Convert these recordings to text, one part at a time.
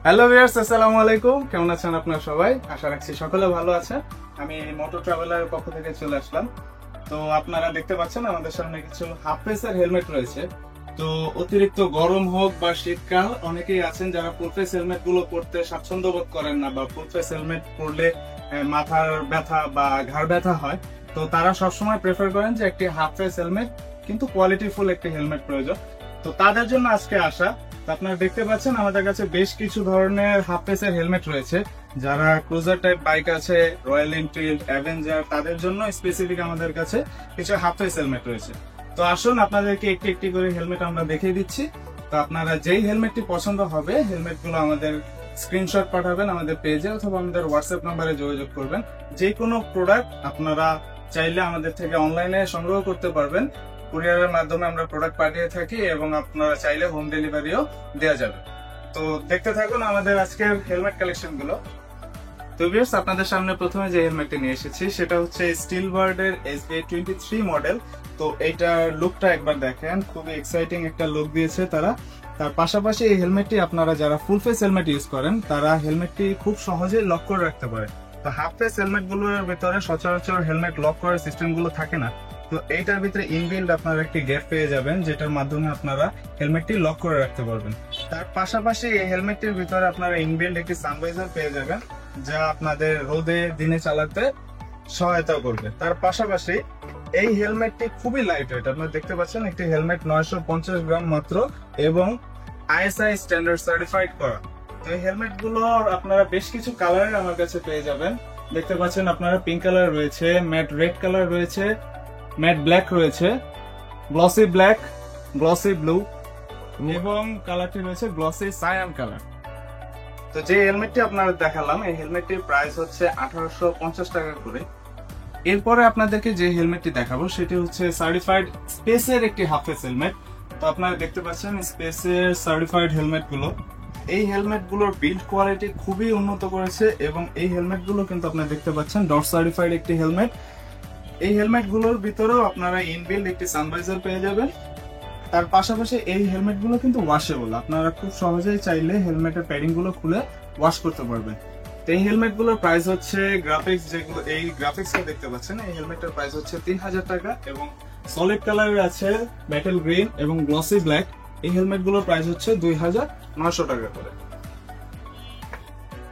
Hello viewers, আসসালামু আলাইকুম। কেমন আছেন আপনারা সবাই? আশা রাখছি সকলে ভালো আছেন। আমি মোটর ট্রাভেলারের পক্ষ থেকে চলে আসলাম। তো আপনারা দেখতে পাচ্ছেন আমাদের সামনে কিছু হাফ ফেসের হেলমেট রয়েছে। তো অতিরিক্ত গরম হোক বা শীতকাল, অনেকেই আছেন যারা ফুল ফেস হেলমেট গুলো পরতে স্বাচ্ছন্দ্য বোধ করেন না, বা ফুল ফেস হেলমেট পরলে মাথার ব্যথা বা ঘাড় ব্যথা হয়। তো তারা সবসময় প্রেফার করেন যে একটি হাফ ফেস হেলমেট, কিন্তু কোয়ালিটিফুল একটি হেলমেট প্রয়োজন। তো তাদের জন্য আজকে আসা। আপনারা দেখতে পাচ্ছেন আমাদের কাছে বেশ কিছু ধরনের হাফ ফেসের হেলমেট রয়েছে। যারা ক্রুজার টাইপ বাইক আছে, রয়্যাল এনফিল্ড, অ্যাভেঞ্জার, তাদের জন্য স্পেসিফিক আমাদের কাছে কিছু হাফ ফেস হেলমেট রয়েছে। তো আসুন আপনাদেরকে একটি একটি করে হেলমেট আমরা দেখিয়ে দিচ্ছি। তো আপনারা যেই হেলমেটটি পছন্দ হবে, হেলমেটগুলো আমাদের স্ক্রিনশট পাঠাবেন আমাদের পেজে, অথবা আমাদের হোয়াটসঅ্যাপ নাম্বারে যোগাযোগ করবেন। যে কোনো প্রোডাক্ট আপনারা চাইলে আমাদের থেকে অনলাইনে সংগ্রহ করতে পারবেন। কুরিয়ারের মাধ্যমে আমরা প্রোডাক্ট পাঠিয়ে থাকি, এবং আপনারা চাইলে হোম ডেলিভারিও দেওয়া যাবে। তো দেখতে থাকুন আমাদের আজকের হেলমেট কালেকশন গুলো। তো ভিউয়ার্স, আপনাদের সামনে প্রথমে যে হেলমেটটি নিয়ে এসেছি সেটা হচ্ছে স্টিল বার্ডের SBA23 মডেল। তো এইটার লুকটা একবার দেখেন, খুবই এক্সাইটিং একটা লুক দিয়েছে তারা। তার পাশাপাশি এই হেলমেটটি আপনারা যারা ফুল ফেস হেলমেট ইউজ করেন, তারা হেলমেটটি খুব সহজে লক করে রাখতে পারে। তো হাফ ফেস হেলমেট গুলোর ভিতরে সচরাচর হেলমেট লক করার সিস্টেম গুলো থাকে না। তো এইটার ভিতরে ইনবিল্ড আপনারা একটি গ্যাপ পেয়ে যাবেন, যেটার মাধ্যমে আপনারা হেলমেটটি লক করে রাখতে পারবেন। তার পাশাপাশি এই হেলমেটটির ভিতরে আপনারা ইনবিল্ড একটি সানভাইজার পেয়ে যাবেন, যা আপনাদের রোদে দিনে চালাতে সহায়তা করবে। তার পাশাপাশি এই হেলমেটটি খুবই লাইট ওয়েট। আপনারা দেখতে পাচ্ছেন একটি হেলমেট 950 গ্রাম মাত্র, এবং ISI স্ট্যান্ডার্ড সার্টিফাইড করা। তো এই হেলমেট গুলো আপনারা বেশ কিছু কালারের আমার কাছে পেয়ে যাবেন। দেখতে পাচ্ছেন আপনারা পিঙ্ক কালার রয়েছে, ম্যাট রেড কালার রয়েছে, ম্যাট ব্ল্যাক রয়েছে, গ্লসি ব্ল্যাক, গ্লসি ব্লু, এবং কালারটি রয়েছে গ্লসি সায়ান কালার। তো যে হেলমেটটি আপনারা দেখালাম, এই হেলমেটটির প্রাইস হচ্ছে 1850 টাকা করে। এরপরে আপনাদেরকে যে হেলমেটটি দেখাবো সেটি হচ্ছে সার্টিফাইড স্পেসের একটি হাফ ফেস হেলমেট। তো আপনারা দেখতে পাচ্ছেন স্পেসের সার্টিফাইড হেলমেট গুলো। এই হেলমেট গুলোর বিল্ড কোয়ালিটি খুবই উন্নত করেছে, এবং এই হেলমেট গুলো কিন্তু আপনারা দেখতে পাচ্ছেন ডট সার্টিফাইড একটি হেলমেট। এই হেলমেট গুলোর ভিতরেও আপনারা ইনবিল্ড একটি সানভাইজার পেয়ে যাবেন। তার পাশাপাশি এই হেলমেট গুলো কিন্তু ওয়াশেবল। আপনারা খুব সহজেই চাইলে হেলমেটের প্যাডিং গুলো খুলে ওয়াশ করতে পারবেন। এই হেলমেট গুলোর প্রাইস হচ্ছে গ্রাফিক্স, যেগুলো এই গ্রাফিক্স দেখতে পাচ্ছেন, এই হেলমেটের প্রাইস হচ্ছে 3000 টাকা, এবং সলিড কালারের আছে মেটাল গ্রিন এবং গ্লসি ব্ল্যাক। এই হেলমেট গুলোর প্রাইস হচ্ছে 2900 টাকা করে।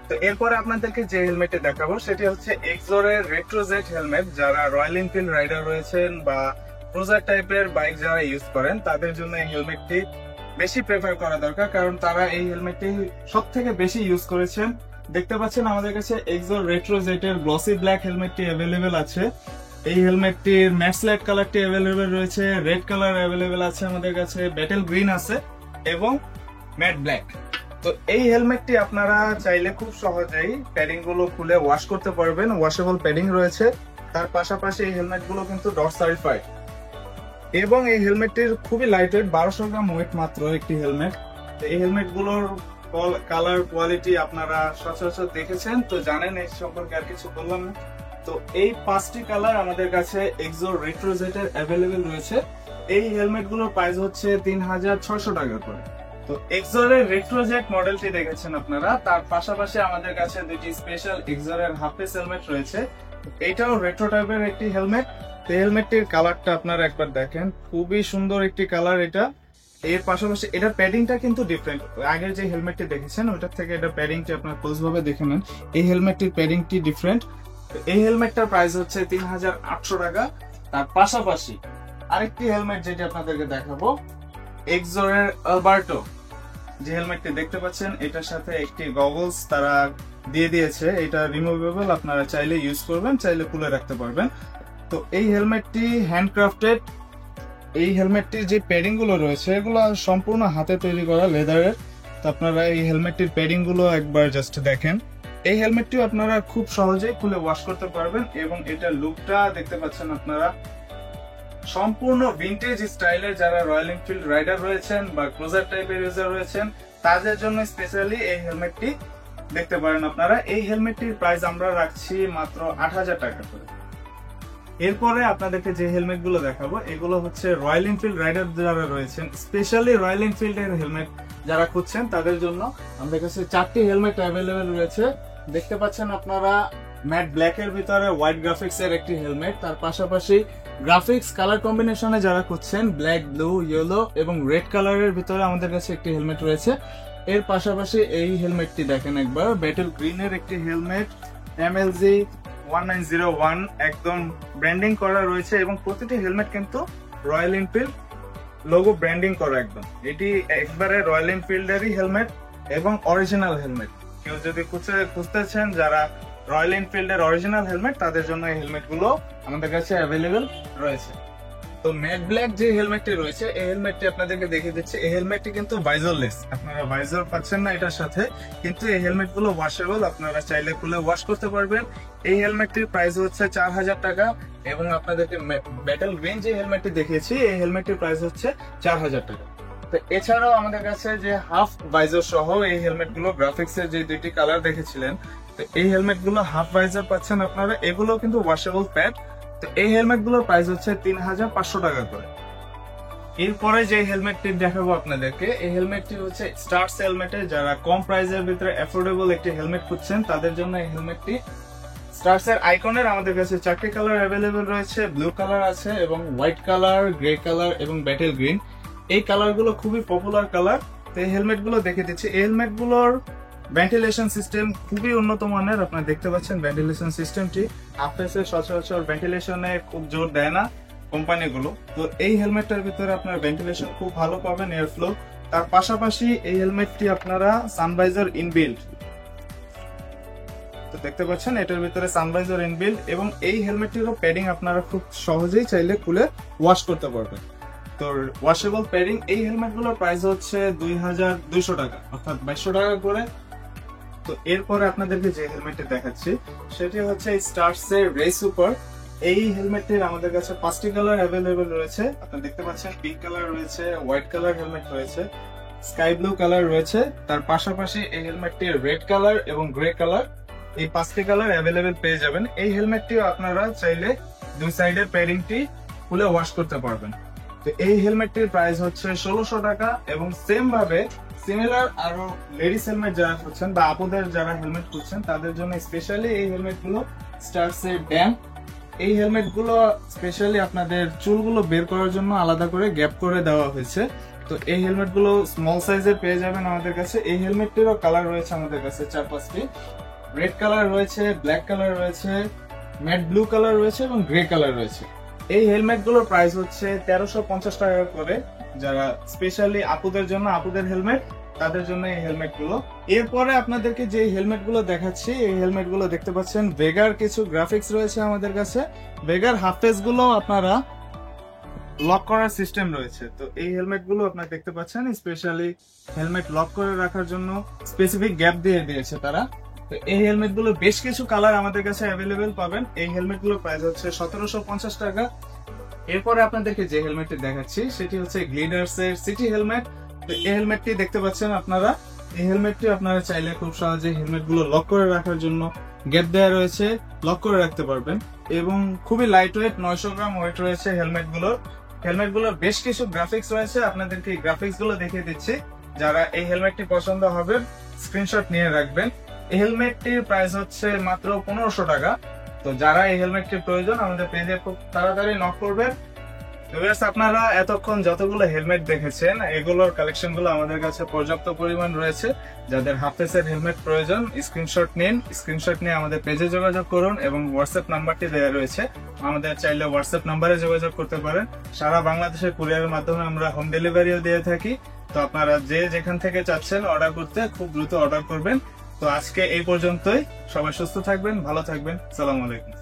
তো এরপরে আপনাদেরকে যে হেলমেটটি দেখাবো সেটি হচ্ছে এক্সোরের রেট্রোজেট হেলমেট। যারা রয়্যাল এনফিল্ড রাইডার রয়েছেন বা ক্রুজার টাইপের বাইক যারা ইউজ করেন, তাদের জন্য এই হেলমেটটি বেশি প্রেফার করা দরকার, কারণ তারা এই হেলমেটটি সব থেকে বেশি ইউজ করেছেন। দেখতে পাচ্ছেন আমাদের কাছে এক্সোর রেট্রোজেটের গ্লসি ব্ল্যাক হেলমেটটি অ্যাভেলেবেল আছে। এই হেলমেটটির ম্যাট স্ল্যাট কালারটি অ্যাভেলেবেল রয়েছে, রেড কালার অ্যাভেলেবেল আছে আমাদের কাছে, ব্যাটেল গ্রিন আছে, এবং ম্যাট ব্ল্যাক। তো এই হেলমেটটি আপনারা চাইলে খুব সহজেই প্যাডিং গুলো খুলে ওয়াশ করতে পারবেন। ওয়াশেবল প্যাডিং রয়েছে। তার পাশাপাশি এই হেলমেট গুলো কিন্তু ডট সার্টিফাইড, এবং এই হেলমেটটির খুবই লাইট ওয়েট, 1200 গ্রাম ওয়েট মাত্র একটি হেলমেট। এই হেলমেট গুলোর কালার কোয়ালিটি আপনারা সচরাচর দেখেছেন, তো জানেন এই সম্পর্কে আর কিছু বললাম না। তো এই 5টি কালার আমাদের কাছে এক্সোর রেট্রোজেটের অ্যাভেলেবেল রয়েছে। এই হেলমেট গুলোর প্রাইস হচ্ছে 3600 টাকা করে। তো এক্সোরের রেট্রোজেট মডেলটি দেখেছেন আপনারা। তার পাশাপাশি আমাদের কাছে দুটি স্পেশাল এক্সোরের হাফ ফেস হেলমেট রয়েছে। এটাও রেট্রো টাইপের একটি হেলমেট। তো হেলমেটটির কালারটা আপনারা একবার দেখেন, খুবই সুন্দর একটি কালার এটা। এর পাশাপাশি এটার প্যাডিংটা কিন্তু ডিফারেন্ট। আগের যে হেলমেটটি দেখেছেন ওইটার থেকে এটা প্যাডিংটি আপনারা ক্লোজ ভাবে দেখে নেন। এই হেলমেটটির প্যাডিংটি ডিফারেন্ট। এই হেলমেটটার প্রাইস হচ্ছে 3800 টাকা। তার পাশাপাশি আরেকটি হেলমেট যেটি আপনাদেরকে দেখাবো, এক্সোরের আলবার্টো যে হেলমেটটি দেখতে পাচ্ছেন, এটার সাথে একটি গগলস তারা দিয়ে দিয়েছে। এটা রিমুভেবল, আপনারা চাইলে ইউজ করবেন, চাইলে খুলে রাখতে পারবেন। তো এই হেলমেটটি হ্যান্ডক্রাফটেড। এই হেলমেটটির যে প্যাডিং গুলো রয়েছে এগুলো সম্পূর্ণ হাতে তৈরি করা লেদারের। তো আপনারা এই হেলমেটটির প্যাডিং গুলো একবার জাস্ট দেখেন। এই হেলমেটটিও আপনারা খুব সহজেই খুলে ওয়াশ করতে পারবেন, এবং এটার লুকটা দেখতে পাচ্ছেন আপনারা সম্পূর্ণ ভিন্টেজ স্টাইলের। যারা রয়্যাল এনফিল্ড রাইডার রয়েছেন বা ক্রুজার টাইপের ইউজার রয়েছেন, তাদের জন্য স্পেশালি এই হেলমেটটি দেখতে পারেন আপনারা। এই হেলমেটটির প্রাইস আমরা রাখছি মাত্র 8000 টাকা করে। এরপরে আপনাদেরকে যে হেলমেট গুলো দেখাবো এগুলো হচ্ছে রয়্যাল এনফিল্ড রাইডার যারা রয়েছেন, স্পেশালি রয়্যাল এনফিল্ড এর হেলমেট যারা খুঁজছেন তাদের জন্য আমাদের কাছে 4টি হেলমেট অ্যাভেলেবেল রয়েছে। দেখতে পাচ্ছেন আপনারা ম্যাট ব্ল্যাক এর ভিতরে হোয়াইট গ্রাফিক্স এর একটি হেলমেট, তার পাশাপাশি গ্রাফিক্স কালার কম্বিনেশনে যারা খুঁজছেন ব্ল্যাক, ব্লু, ইয়েলো এবং রেড কালারের ভিতরে আমাদের কাছে একটি হেলমেট রয়েছে। এর পাশাপাশি এই হেলমেটটি দেখেন একবার, ব্যাটেল গ্রিন এর একটি হেলমেট, MLG 1901 একদম ব্র্যান্ডিং করা রয়েছে এবং প্রতিটি হেলমেট কিন্তু রয়্যাল এনফিল্ড লোগো ব্র্যান্ডিং করা একদম। এটি একবারে রয়্যাল এনফিল্ডেরই হেলমেট এবং অরিজিনাল হেলমেট। কেউ যদি খুঁজতেছেন যারা রয়্যাল এনফিল্ডের অরিজিনাল হেলমেট, তাদের জন্য এই হেলমেট গুলো আমাদের কাছে অ্যাভেলেবেল রয়েছে। তো ম্যাট ব্ল্যাক যে হেলমেটটি রয়েছে এই হেলমেটটি আপনাদেরকে দেখিয়ে দিচ্ছি। এই হেলমেটটি কিন্তু ভাইজরলেস, আপনারা ভাইজর পাচ্ছেন না এটার সাথে, কিন্তু এই হেলমেট গুলো ওয়াশেবল, আপনারা চাইলে খুলে ওয়াশ করতে পারবেন। এই হেলমেটটির প্রাইস হচ্ছে 4000 টাকা এবং আপনাদেরকে ব্যাটেল গ্রিন যে হেলমেটটি দেখিয়েছি এই হেলমেটটির প্রাইস হচ্ছে 4000 টাকা। তো এছাড়াও আমাদের কাছে যে হাফ ভাইজর সহ এই হেলমেট গুলো, গ্রাফিক্স এর যে দুইটি কালার দেখেছিলেন, তো এই হেলমেট গুলো হাফ ভাইজর পাচ্ছেন আপনারা, এগুলো কিন্তু ওয়াশেবল প্যাড। তো এই হেলমেট গুলোর প্রাইস হচ্ছে 3500 টাকা করে। এরপরে যে হেলমেটটি দেখাবো আপনাদেরকে, এই হেলমেটটি হচ্ছে স্টার্স হেলমেটের, যারা কম প্রাইসের ভিতরে অ্যাফোর্ডেবল একটি হেলমেট খুঁজছেন তাদের জন্য এই হেলমেটটি। স্টার্স এর আইকনের আমাদের কাছে 4টি কালার অ্যাভেলেবেল রয়েছে, ব্লু কালার আছে এবং হোয়াইট কালার, গ্রে কালার এবং ব্যাটেল গ্রিন। এই কালার গুলো খুবই পপুলার কালার। তো এই হেলমেট গুলো দেখে দিচ্ছি। এই হেলমেট গুলোর ভেন্টিলেশন সিস্টেম খুবই উন্নত মানের, আপনারা দেখতে পাচ্ছেন ভেন্টিলেশন সিস্টেমটি। আফটারসে সচরাচর ভেন্টিলেশনে খুব জোর দেয় না কোম্পানিগুলো, তো এই হেলমেটটার ভিতরে আপনারা ভেন্টিলেশন খুব ভালো পাবেন, এয়ার ফ্লো। তার পাশাপাশি এই হেলমেটটি আপনারা সানভাইজার ইনবিল্ড, তো দেখতে পাচ্ছেন এটার ভিতরে সানভাইজার ইনবিল্ড এবং এই হেলমেটটিরও প্যাডিং আপনারা খুব সহজেই চাইলে খুলে ওয়াশ করতে পারবেন। তো ওয়াশেবল প্যাডিং এই হেলমেট গুলোর প্রাইস হচ্ছে 2200 টাকা, অর্থাৎ 2200 টাকা করে। তো এরপরে আপনাদেরকে যে হেলমেটটি দেখাচ্ছি সেটি হচ্ছে স্টার্স এর রে সুপার। এই হেলমেটটির আমাদের কাছে 5টি কালার অ্যাভেলেবেল রয়েছে, আপনারা দেখতে পাচ্ছেন পিঙ্ক কালার রয়েছে, হোয়াইট কালার হেলমেট রয়েছে, স্কাই ব্লু কালার রয়েছে। তার পাশাপাশি এই হেলমেটটির রেড কালার এবং গ্রে কালার, এই 5টি কালার অ্যাভেলেবেল পেয়ে যাবেন। এই হেলমেটটিও আপনারা চাইলে দুই সাইডের প্যাডিংটি খুলে ওয়াশ করতে পারবেন। তো এই হেলমেটটির প্রাইস হচ্ছে 1600 টাকা এবং সেম ভাবে সিমিলার আরো লেডিস হেলমেট যারা খুঁজছেন বা আপুদের যারা হেলমেট খুঁজছেন তাদের জন্য স্পেশালি এই হেলমেট গুলো স্টার্স এর ড্যাম। এই হেলমেট গুলো স্পেশালি আপনাদের চুলগুলো বের করার জন্য আলাদা করে গ্যাপ করে দেওয়া হয়েছে। তো এই হেলমেট গুলো স্মল সাইজের পেয়ে যাবেন আমাদের কাছে। এই হেলমেটটিরও কালার রয়েছে আমাদের কাছে 4-5টি, রেড কালার রয়েছে, ব্ল্যাক কালার রয়েছে, ম্যাট ব্লু কালার রয়েছে এবং গ্রে কালার রয়েছে। এই হেলমেট গুলোর প্রাইস হচ্ছে 1350 টাকা করে, যারা স্পেশালি আপুদের জন্য, আপুদের হেলমেট তাদের জন্য এই হেলমেট গুলো। এরপরে আপনাদেরকে যে হেলমেট গুলো দেখাচ্ছি এই হেলমেট গুলো দেখতে পাচ্ছেন ভেগার কিছু গ্রাফিক্স রয়েছে আমাদের কাছে। ভেগার হাফ ফেস গুলো আপনারা লক করার সিস্টেম রয়েছে। তো এই হেলমেট গুলো আপনারা দেখতে পাচ্ছেন স্পেশালি হেলমেট লক করে রাখার জন্য স্পেসিফিক গ্যাপ দিয়ে দিয়েছে তারা। তো এই হেলমেট গুলো বেশ কিছু কালার আমাদের কাছে অ্যাভেলেবেল পাবেন। এই হেলমেট গুলোর প্রাইস হচ্ছে 1750 টাকা। এরপরে আপনাদেরকে যে হেলমেটটি দেখাচ্ছি সেটি হচ্ছে গ্লিডার্স এর সিটি হেলমেট। তো এই হেলমেটটি দেখতে পাচ্ছেন আপনারা, এই হেলমেটটি আপনারা চাইলে খুব সহজে হেলমেট গুলো লক করে রাখার জন্য গ্যাপ দেওয়া রয়েছে, লক করে রাখতে পারবেন এবং খুবই লাইট ওয়েট, 900 গ্রাম ওয়েট রয়েছে হেলমেট গুলোর। হেলমেট গুলোর বেশ কিছু গ্রাফিক্স রয়েছে, আপনাদেরকে এই গ্রাফিক্স গুলো দেখিয়ে দিচ্ছি। যারা এই হেলমেটটি পছন্দ হবে স্ক্রিনশট নিয়ে রাখবেন। এই হেলমেটটির প্রাইস হচ্ছে মাত্র 1500 টাকা। তো যারা এই হেলমেটটির প্রয়োজন আমাদের পেজে খুব তাড়াতাড়ি নক করবেন। আপনারা এতক্ষণ যতগুলো হেলমেট দেখেছেন এগুলোর কালেকশন গুলো আমাদের কাছে পর্যাপ্ত পরিমাণ রয়েছে। যাদের হাফ ফেসের হেলমেট প্রয়োজন স্ক্রিনশট নিন, স্ক্রিনশট নিয়ে আমাদের পেজে যোগাযোগ করুন এবং হোয়াটসঅ্যাপ নাম্বারটি দেওয়া রয়েছে, আমাদের চাইলে হোয়াটসঅ্যাপ নাম্বারে যোগাযোগ করতে পারেন। সারা বাংলাদেশের কুরিয়ারের মাধ্যমে আমরা হোম ডেলিভারিও দিয়ে থাকি। তো আপনারা যে যেখান থেকে চাচ্ছেন অর্ডার করতে খুব দ্রুত অর্ডার করবেন। তো আজকে এই পর্যন্তই, সবাই সুস্থ থাকবেন, ভালো থাকবেন, সালাম আলাইকুম।